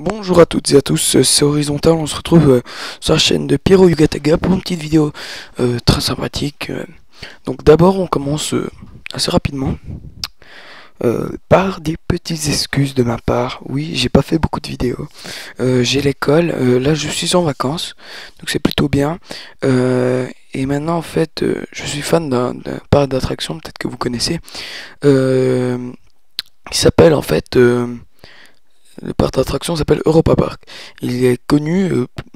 Bonjour à toutes et à tous, c'est Horizontal, on se retrouve sur la chaîne de Pierrot Yugataga pour une petite vidéo très sympathique. Donc d'abord on commence assez rapidement par des petites excuses de ma part. Oui, j'ai pas fait beaucoup de vidéos, j'ai l'école, là je suis en vacances, donc c'est plutôt bien. Et maintenant en fait je suis fan d'un parc d'attractions, peut-être que vous connaissez, qui s'appelle en fait... le parc d'attractions s'appelle Europa Park. Il est connu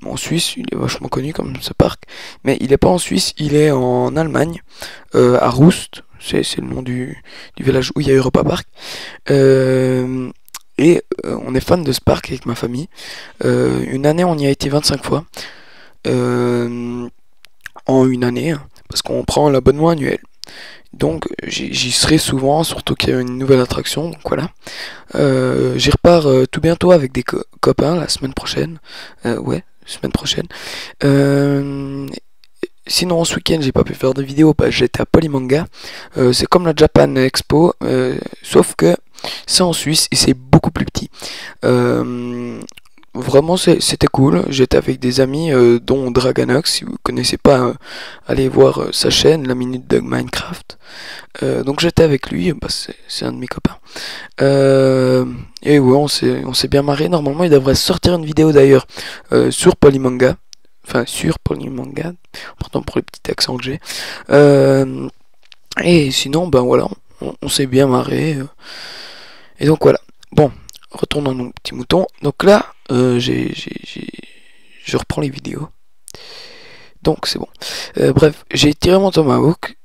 en Suisse, il est vachement connu comme ce parc, mais il n'est pas en Suisse, il est en Allemagne, à Rust, c'est le nom du village où il y a Europa Park. Euh, on est fan de ce parc avec ma famille. Une année, on y a été 25 fois. Euh, en une année, hein, parce qu'on prend l'abonnement annuel. Donc j'y serai souvent, surtout qu'il y a une nouvelle attraction, donc voilà. J'y repars tout bientôt avec des copains la semaine prochaine. Ouais, semaine prochaine. Euh, Sinon, ce week-end, j'ai pas pu faire de vidéo, bah, j'étais à Polymanga. C'est comme la Japan Expo, sauf que c'est en Suisse et c'est beaucoup plus petit. Euh, Vraiment, c'était cool. J'étais avec des amis, dont Draganox. Si vous connaissez pas, allez voir sa chaîne, la Minute de Minecraft. Donc j'étais avec lui, bah, c'est un de mes copains. Et ouais, on s'est bien marré. Normalement, il devrait sortir une vidéo d'ailleurs sur Polymanga. Enfin, sur Polymanga. Pardon pour les petits accents que j'ai. Et sinon, ben voilà, on s'est bien marré. Et donc voilà. Bon, retournons à nos petits moutons. Donc là, je reprends les vidéos. Donc c'est bon. Bref, j'ai tiré mon tomahawk.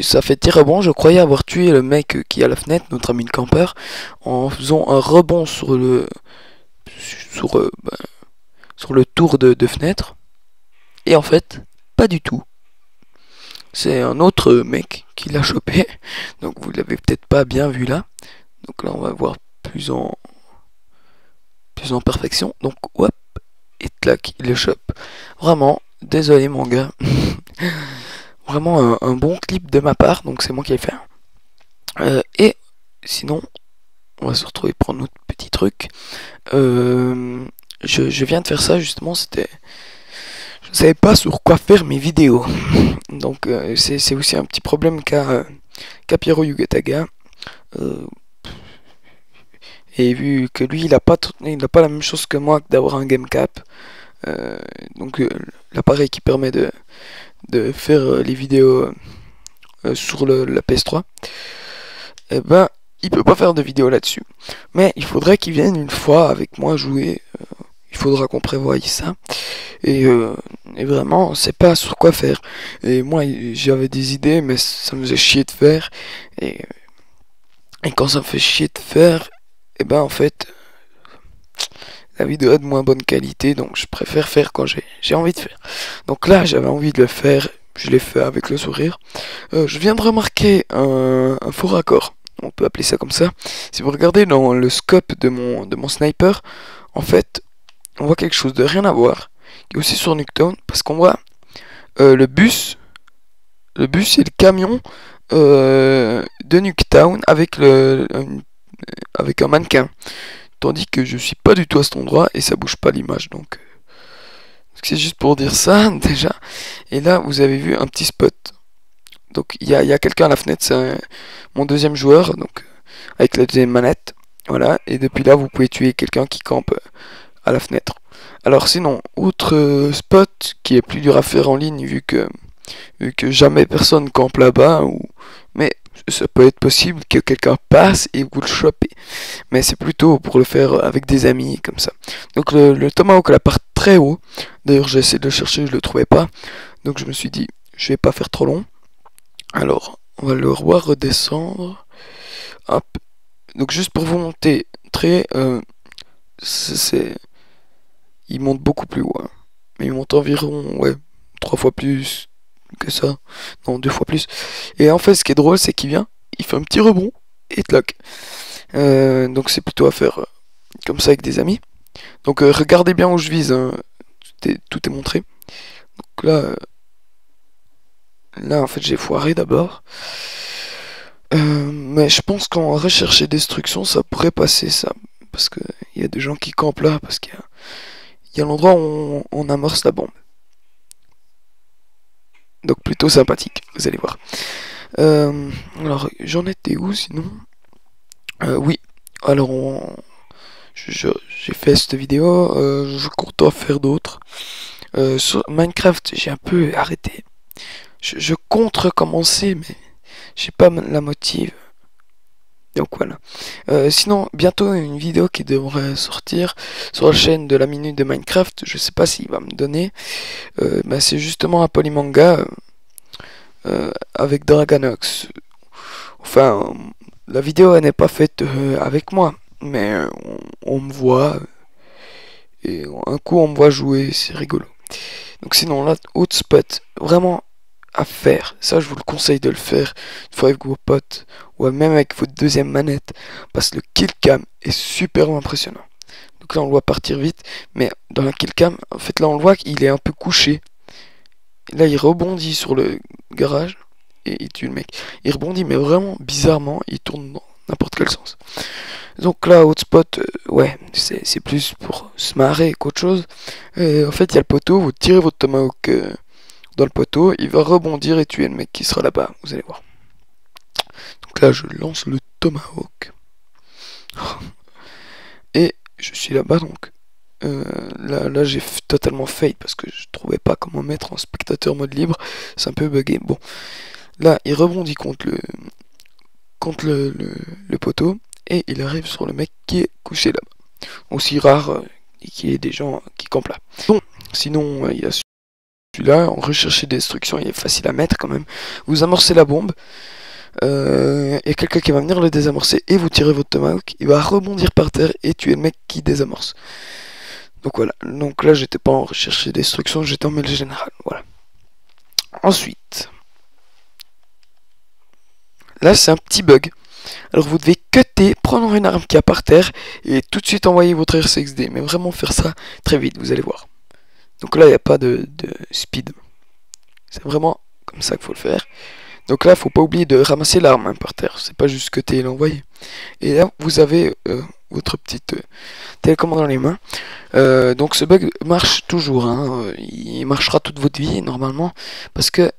Ça fait tir rebond. Je croyais avoir tué le mec qui est à la fenêtre, notre ami le campeur, en faisant un rebond sur, euh, ben, sur le tour de fenêtre. Et en fait, pas du tout. C'est un autre mec qui l'a chopé. Donc vous l'avez peut-être pas bien vu là. Donc là on va voir plus en perfection. Donc hop, et clac, il le chope. Vraiment, désolé mon gars. Vraiment un bon clip de ma part, donc c'est moi qui l'ai fait. Et sinon, on va se retrouver pour un autre petit truc. Je viens de faire ça justement, je savais pas sur quoi faire mes vidéos. Donc c'est aussi un petit problème qu'a Pierrot Yugataga. Euh, et vu que lui, il a pas la même chose que moi d'avoir un game cap. Donc l'appareil qui permet de faire les vidéos sur la PS3, eh ben il peut pas faire de vidéo là-dessus. Mais il faudrait qu'il vienne une fois avec moi jouer. Il faudra qu'on prévoie ça. Et vraiment, on sait pas sur quoi faire. Et moi, j'avais des idées, mais ça me faisait chier de faire. Et, et quand ça me fait chier de faire, et ben en fait, la vidéo est de moins bonne qualité, donc je préfère faire quand j'ai envie de faire. Donc là, j'avais envie de le faire, je l'ai fait avec le sourire. Je viens de remarquer un faux raccord, on peut appeler ça comme ça. Si vous regardez dans le scope de mon sniper, en fait, on voit quelque chose de rien à voir, qui est aussi sur Nuketown, parce qu'on voit le bus et le camion de Nuketown avec un mannequin. Tandis que je suis pas du tout à cet endroit et ça bouge pas l'image, donc c'est juste pour dire ça déjà. Et là vous avez vu un petit spot. Donc il y a quelqu'un à la fenêtre, c'est mon deuxième joueur, donc avec la deuxième manette. Voilà, et depuis là vous pouvez tuer quelqu'un qui campe à la fenêtre. Alors sinon, autre spot qui est plus dur à faire en ligne vu que jamais personne campe là-bas, mais ça peut être possible que quelqu'un passe et vous le chopez. Mais c'est plutôt pour le faire avec des amis, comme ça. Donc le Tomahawk, la part très haut. D'ailleurs, j'ai essayé de le chercher, je le trouvais pas. Donc je me suis dit, je vais pas faire trop long. Alors, on va le revoir redescendre. Hop. Donc juste pour vous montrer, c'est... il monte beaucoup plus haut, hein. Mais il monte environ, ouais, 3 fois plus que ça. Non, 2 fois plus. Et en fait, ce qui est drôle, c'est qu'il vient, il fait un petit rebond et clac. Donc c'est plutôt à faire comme ça avec des amis. Donc regardez bien où je vise, hein. Tout est montré. Donc là en fait j'ai foiré d'abord. Mais je pense qu'en recherche et destruction ça pourrait passer ça. parce que il y a des gens qui campent là, parce qu'il y a l'endroit où on amorce la bombe. Donc plutôt sympathique, vous allez voir. Alors, j'en étais où sinon? Oui, alors j'ai fait cette vidéo, je compte en faire d'autres. Sur Minecraft, j'ai un peu arrêté. Je compte recommencer, mais j'ai pas la motive. Donc voilà. Sinon, bientôt une vidéo qui devrait sortir sur la chaîne de la minute de Minecraft. Je sais pas s'il va me donner. Bah, c'est justement un polymanga avec Draganox. Enfin, la vidéo elle n'est pas faite avec moi, mais on me voit et un coup on me voit jouer, c'est rigolo. Donc sinon là, Hotspot, vraiment à faire. Ça, je vous le conseille de le faire une fois avec vos potes ou même avec votre deuxième manette, parce que le kill cam est super impressionnant. Donc là, on le voit partir vite, mais dans la kill cam, en fait, là, on le voit qu'il est un peu couché. Là, il rebondit sur le garage et il tue le mec. Il rebondit, mais vraiment bizarrement, il tourne dans n'importe quel sens. Donc là, Hotspot, ouais, c'est plus pour se marrer qu'autre chose. En fait, il y a le poteau, vous tirez votre tomahawk dans le poteau, il va rebondir et tuer le mec qui sera là-bas, vous allez voir. Donc là, je lance le tomahawk. Et je suis là-bas, donc. Là j'ai totalement fail parce que je trouvais pas comment mettre en spectateur mode libre. C'est un peu bugué. Bon, là, il rebondit contre le poteau et il arrive sur le mec qui est couché là-bas. Aussi rare et qu'il y ait des gens qui campent là. Bon, sinon, il y a celui-là, en recherche et destruction, il est facile à mettre quand même. Vous amorcez la bombe, et quelqu'un qui va venir le désamorcer et vous tirez votre tomahawk, il va rebondir par terre et tuer le mec qui désamorce. Donc voilà, donc là j'étais pas en recherche et destruction, j'étais en mêlée générale, voilà. Ensuite, là c'est un petit bug. Alors vous devez cutter, prendre une arme qui est par terre et tout de suite envoyer votre RCXD, mais vraiment faire ça très vite, vous allez voir. Donc là il n'y a pas de speed, c'est vraiment comme ça qu'il faut le faire. Donc là faut pas oublier de ramasser l'arme par terre, c'est pas juste cutter et l'envoyer. Et là vous avez votre petite télécommande dans les mains. Donc ce bug marche toujours, hein. Il marchera toute votre vie normalement, parce que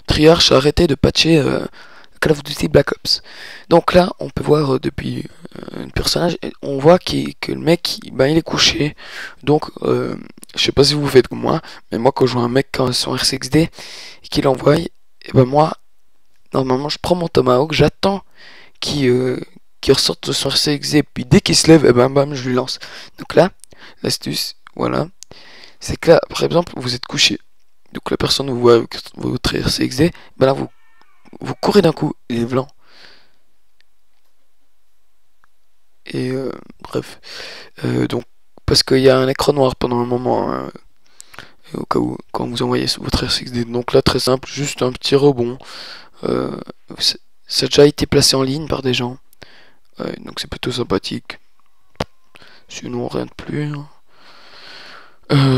Treyarch a arrêté de patcher Call of Duty Black Ops. Donc là on peut voir depuis un personnage, on voit que le mec il est couché. Donc je sais pas si vous faites comme moi, mais moi quand je vois un mec qui a son RCXD et qu'il envoie, et ben moi normalement je prends mon tomahawk, j'attends qu'il ressorte de son RCXD, puis dès qu'il se lève, et ben bam, je lui lance. Donc là, l'astuce, voilà, c'est que là, par exemple, vous êtes couché, donc la personne vous voit votre RCXD, ben là, vous courez d'un coup, il est blanc. Et bref, donc, parce qu'il y a un écran noir pendant un moment, hein, au cas où, quand vous envoyez votre RCXD. Donc là, très simple, juste un petit rebond. Ça a déjà été placé en ligne par des gens. Donc c'est plutôt sympathique. Sinon rien de plus.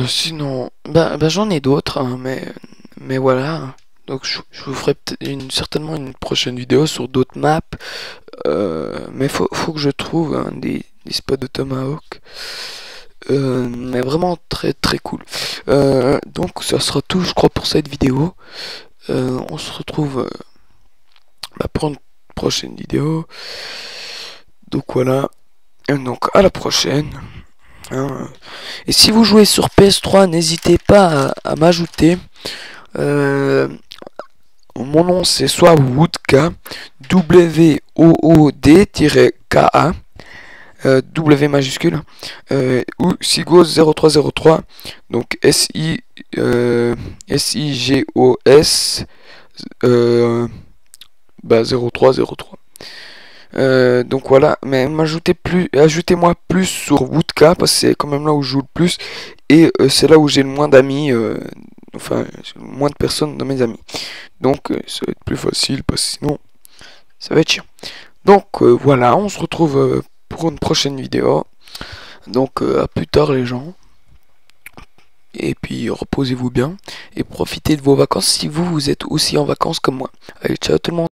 Sinon, j'en ai d'autres, hein, mais voilà. Donc je vous ferai certainement une prochaine vidéo sur d'autres maps. Mais faut que je trouve hein, des spots de Tomahawk. Mais vraiment très très cool. Donc ça sera tout, je crois, pour cette vidéo. On se retrouve pour une prochaine vidéo. Donc voilà. Donc à la prochaine. Hein. Et si vous jouez sur PS3, n'hésitez pas à m'ajouter. Mon nom c'est soit Woodka, WOOD-KA, W majuscule, ou Sigos0303, donc SIGOS 0303. Donc voilà, mais ajoutez-moi plus sur Woodka parce que c'est quand même là où je joue le plus et c'est là où j'ai le moins d'amis, enfin moins de personnes dans mes amis. Donc ça va être plus facile parce que sinon ça va être chiant. Donc voilà, on se retrouve pour une prochaine vidéo. Donc à plus tard les gens. Et puis reposez-vous bien et profitez de vos vacances si vous êtes aussi en vacances comme moi. Allez, ciao tout le monde.